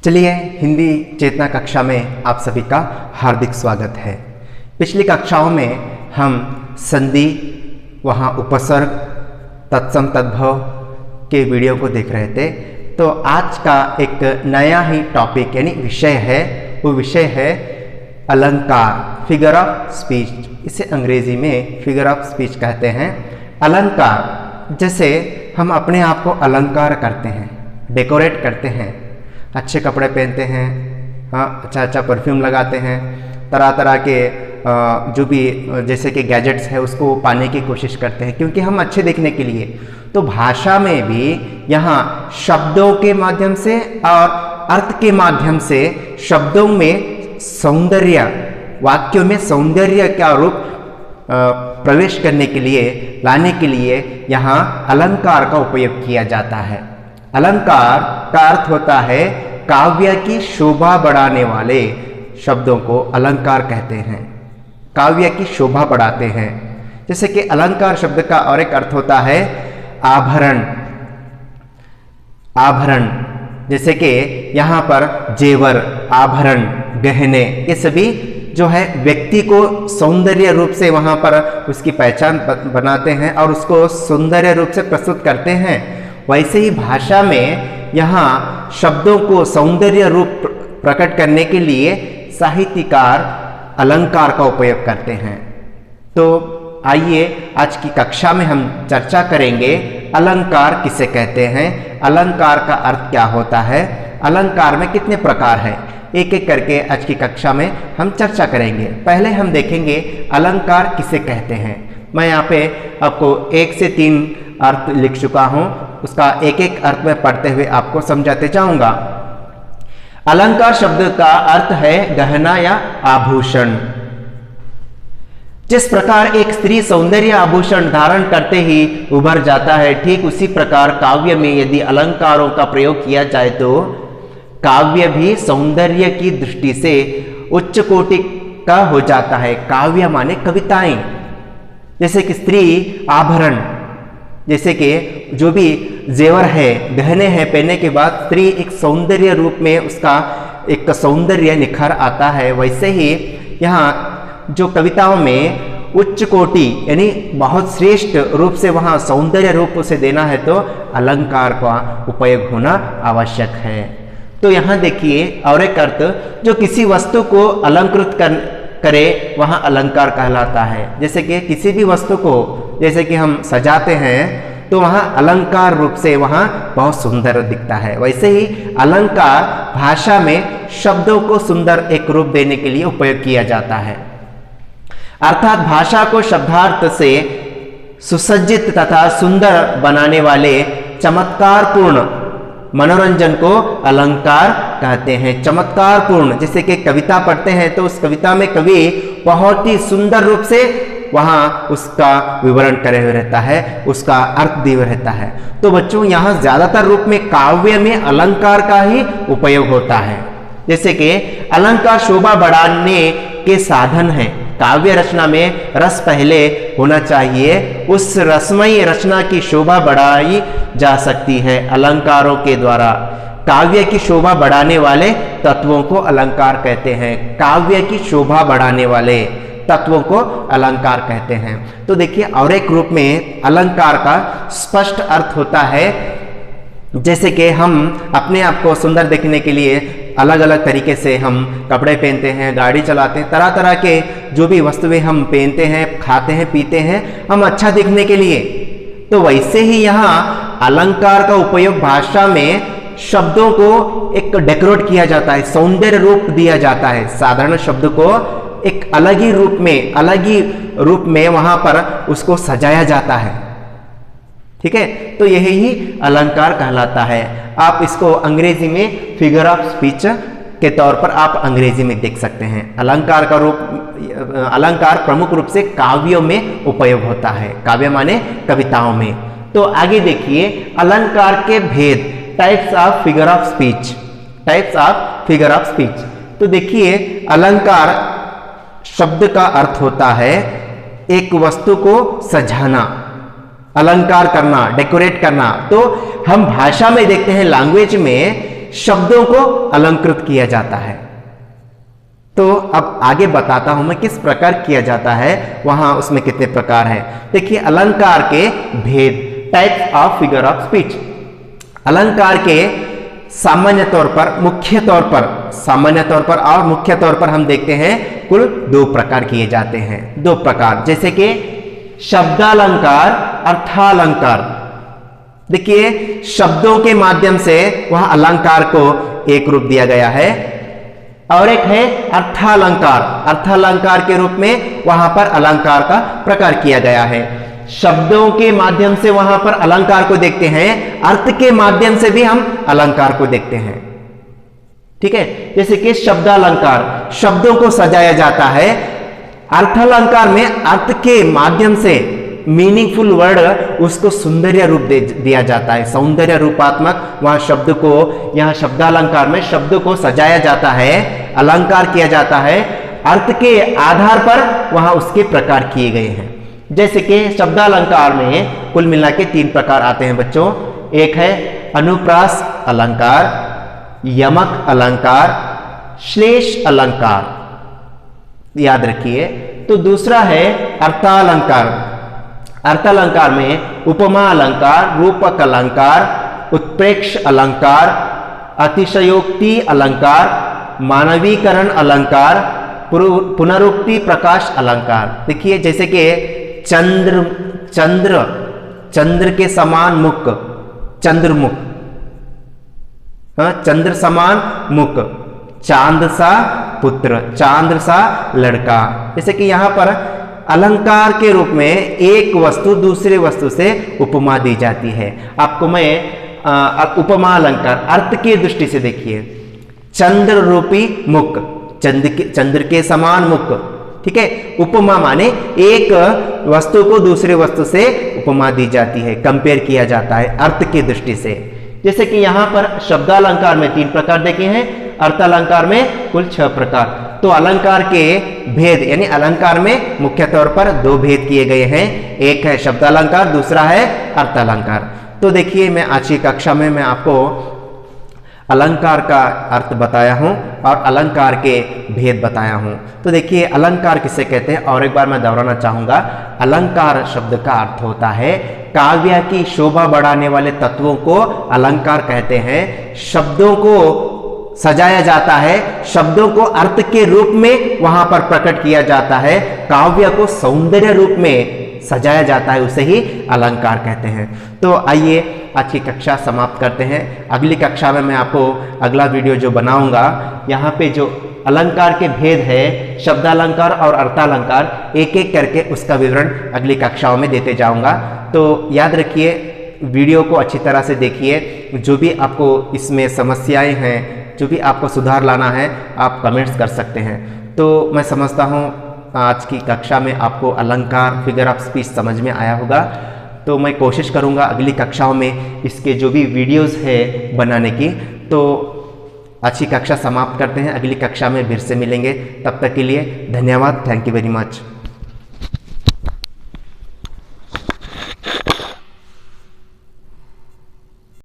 चलिए, हिंदी चेतना कक्षा में आप सभी का हार्दिक स्वागत है। पिछली कक्षाओं में हम संधि, वहाँ उपसर्ग, तत्सम तद्भव के वीडियो को देख रहे थे। तो आज का एक नया ही टॉपिक यानी विषय है, वो विषय है अलंकार, फिगर ऑफ स्पीच। इसे अंग्रेजी में फिगर ऑफ स्पीच कहते हैं। अलंकार, जैसे हम अपने आप को अलंकार करते हैं, डेकोरेट करते हैं, अच्छे कपड़े पहनते हैं, हाँ, अच्छा परफ्यूम लगाते हैं, तरह तरह के जो भी जैसे कि गैजेट्स है उसको पाने की कोशिश करते हैं क्योंकि हम अच्छे दिखने के लिए। तो भाषा में भी यहाँ शब्दों के माध्यम से और अर्थ के माध्यम से शब्दों में सौंदर्य, वाक्यों में सौंदर्य का रूप प्रवेश करने के लिए, लाने के लिए यहाँ अलंकार का उपयोग किया जाता है। अलंकार का अर्थ होता है काव्य की शोभा बढ़ाने वाले शब्दों को अलंकार कहते हैं। काव्य की शोभा बढ़ाते हैं। जैसे कि अलंकार शब्द का और एक अर्थ होता है आभरण। आभरण जैसे कि यहाँ पर जेवर, आभरण, गहने, ये सभी जो है व्यक्ति को सौंदर्य रूप से वहाँ पर उसकी पहचान बनाते हैं और उसको सौंदर्य रूप से प्रस्तुत करते हैं। वैसे ही भाषा में यहाँ शब्दों को सौंदर्य रूप प्रकट करने के लिए साहित्यकार अलंकार का उपयोग करते हैं। तो आइए आज की कक्षा में हम चर्चा करेंगे अलंकार किसे कहते हैं, अलंकार का अर्थ क्या होता है, अलंकार में कितने प्रकार हैं, एक एक करके आज की कक्षा में हम चर्चा करेंगे। पहले हम देखेंगे अलंकार किसे कहते हैं। मैं यहाँ पे आपको 1 से 3 अर्थ लिख चुका हूँ, उसका एक एक अर्थ में पढ़ते हुए आपको समझाते जाऊंगा। अलंकार शब्द का अर्थ है गहना या आभूषण। जिस प्रकार एक स्त्री सौंदर्य आभूषण धारण करते ही उभर जाता है, ठीक उसी प्रकार काव्य में यदि अलंकारों का प्रयोग किया जाए तो काव्य भी सौंदर्य की दृष्टि से उच्च कोटि का हो जाता है। काव्य माने कविताएं। जैसे कि स्त्री आभरण, जैसे कि जो भी जेवर है, गहने हैं, पहनने के बाद स्त्री एक सौंदर्य रूप में उसका एक सौंदर्य निखर आता है। वैसे ही यहाँ जो कविताओं में उच्च कोटि यानी बहुत श्रेष्ठ रूप से वहाँ सौंदर्य रूप उसे देना है तो अलंकार का उपयोग होना आवश्यक है। तो यहाँ देखिए और एक अर्थ, जो किसी वस्तु को अलंकृत करे वहाँ अलंकार कहलाता है। जैसे कि किसी भी वस्तु को जैसे कि हम सजाते हैं तो वहाँ अलंकार रूप से वहाँ बहुत सुंदर दिखता है। वैसे ही अलंकार भाषा में शब्दों को सुंदर एक रूप देने के लिए उपयोग किया जाता है। अर्थात भाषा को शब्दार्थ से सुसज्जित तथा सुंदर बनाने वाले चमत्कारपूर्ण मनोरंजन को अलंकार कहते हैं। चमत्कारपूर्ण, जैसे कि कविता पढ़ते हैं तो उस कविता में कवि बहुत ही सुंदर रूप से वहाँ उसका विवरण करे हुए रहता है, उसका अर्थ दिए हुए रहता है। तो बच्चों यहाँ ज्यादातर रूप में काव्य में अलंकार का ही उपयोग होता है। जैसे कि अलंकार शोभा बढ़ाने के साधन है। काव्य रचना में रस पहले होना चाहिए, उस रसमयी रचना की शोभा बढ़ाई जा सकती है अलंकारों के द्वारा। काव्य की शोभा बढ़ाने वाले तत्वों को अलंकार कहते हैं। काव्य की शोभा बढ़ाने वाले तत्वों को अलंकार कहते हैं। तो देखिए और एक रूप में अलंकार का स्पष्ट अर्थ होता है। जैसे कि हम अपने आप को सुंदर देखने के लिए अलग अलग तरीके से हम कपड़े पहनते हैं, गाड़ी चलाते हैं, तरह तरह के जो भी वस्तुएं हम पहनते हैं, खाते हैं, पीते हैं, हम अच्छा दिखने के लिए। तो वैसे ही यहाँ अलंकार का उपयोग भाषा में शब्दों को एक डेकोरेट किया जाता है, सौंदर्य रूप दिया जाता है। साधारण शब्द को एक अलग ही रूप में वहां पर उसको सजाया जाता है। ठीक है, तो यही ही अलंकार कहलाता है। आप इसको अंग्रेजी में फिगर ऑफ स्पीच के तौर पर आप अंग्रेजी में देख सकते हैं। अलंकार का रूप, अलंकार प्रमुख रूप से काव्यों में उपयोग होता है। काव्य माने कविताओं में। तो आगे देखिए अलंकार के भेद, types of figure of speech. Types of figure of speech. तो देखिए अलंकार शब्द का अर्थ होता है एक वस्तु को सजाना, अलंकार करना, डेकोरेट करना। तो हम भाषा में देखते हैं, लैंग्वेज में शब्दों को अलंकृत किया जाता है। तो अब आगे बताता हूं मैं किस प्रकार किया जाता है, वहां उसमें कितने प्रकार है। देखिए अलंकार के भेद, types of figure of speech. अलंकार के सामान्य तौर पर, मुख्य तौर पर, सामान्य तौर पर और मुख्य तौर पर हम देखते हैं कुल 2 प्रकार किए जाते हैं। 2 प्रकार, जैसे कि शब्दालंकार, अर्थालंकार। देखिए शब्दों के माध्यम से वह अलंकार को एक रूप दिया गया है, और एक है अर्थालंकार। अर्थालंकार के रूप में वहां पर अलंकार का प्रकार किया गया है। शब्दों के माध्यम से वहां पर अलंकार को देखते हैं, अर्थ के माध्यम से भी हम अलंकार को देखते हैं। ठीक है, जैसे कि शब्दालंकार, शब्दों को सजाया जाता है। अर्थालंकार में अर्थ के माध्यम से मीनिंगफुल वर्ड, उसको सौंदर्य रूप दिया जाता है, सौंदर्य रूपात्मक वहां शब्द को, यहां शब्दालंकार में शब्द को सजाया जाता है, अलंकार किया जाता है। अर्थ के आधार पर वहां उसके प्रकार किए गए हैं। जैसे कि शब्दालंकार में कुल मिला के 3 प्रकार आते हैं बच्चों। एक है अनुप्रास अलंकार, यमक अलंकार, श्लेष अलंकार, याद रखिए। तो दूसरा है अर्थालंकार। अर्थालंकार में उपमा अलंकार, रूपक अलंकार, उत्प्रेक्ष अलंकार, अतिशयोक्ति अलंकार, मानवीकरण अलंकार, पुनरुक्ति प्रकाश अलंकार। देखिए जैसे कि चंद्र के समान मुख, चंद्रमुख, चंद्र समान मुख, चांद सा पुत्र, चांद सा लड़का। जैसे कि यहां पर अलंकार के रूप में एक वस्तु दूसरे वस्तु से उपमा दी जाती है। आपको मैं उपमा अलंकार अर्थ की दृष्टि से देखिए, चंद्र रूपी मुख, चंद्र के समान मुख। ठीक है, उपमा माने एक वस्तु को दूसरे वस्तु से उपमा दी जाती है, कंपेयर किया जाता है अर्थ की दृष्टि से। जैसे कि यहां पर शब्दालंकार में 3 प्रकार देखे हैं, अर्थालंकार में कुल 6 प्रकार। तो अलंकार के भेद, यानी अलंकार में मुख्य तौर पर 2 भेद किए गए हैं, एक है शब्दालंकार, दूसरा है अर्थालंकार। तो देखिए मैं आज की कक्षा में मैं आपको अलंकार का अर्थ बताया हूं और अलंकार के भेद बताया हूं। तो देखिए अलंकार किसे कहते हैं, और एक बार मैं दोहराना चाहूंगा। अलंकार शब्द का अर्थ होता है काव्य की शोभा बढ़ाने वाले तत्वों को अलंकार कहते हैं। शब्दों को सजाया जाता है, शब्दों को अर्थ के रूप में वहां पर प्रकट किया जाता है, काव्य को सौंदर्य रूप में सजाया जाता है, उसे ही अलंकार कहते हैं। तो आइए आज की कक्षा समाप्त करते हैं। अगली कक्षा में मैं आपको अगला वीडियो जो बनाऊंगा, यहाँ पे जो अलंकार के भेद है, शब्दालंकार और अर्थालंकार, एक एक करके उसका विवरण अगली कक्षाओं में देते जाऊंगा। तो याद रखिए, वीडियो को अच्छी तरह से देखिए। जो भी आपको इसमें समस्याएं हैं, जो भी आपको सुधार लाना है, आप कमेंट्स कर सकते हैं। तो मैं समझता हूँ आज की कक्षा में आपको अलंकार, फिगर ऑफ स्पीच समझ में आया होगा। तो मैं कोशिश करूँगा अगली कक्षाओं में इसके जो भी वीडियोस है बनाने की। तो अच्छी कक्षा समाप्त करते हैं, अगली कक्षा में फिर से मिलेंगे। तब तक के लिए धन्यवाद। Thank you very much.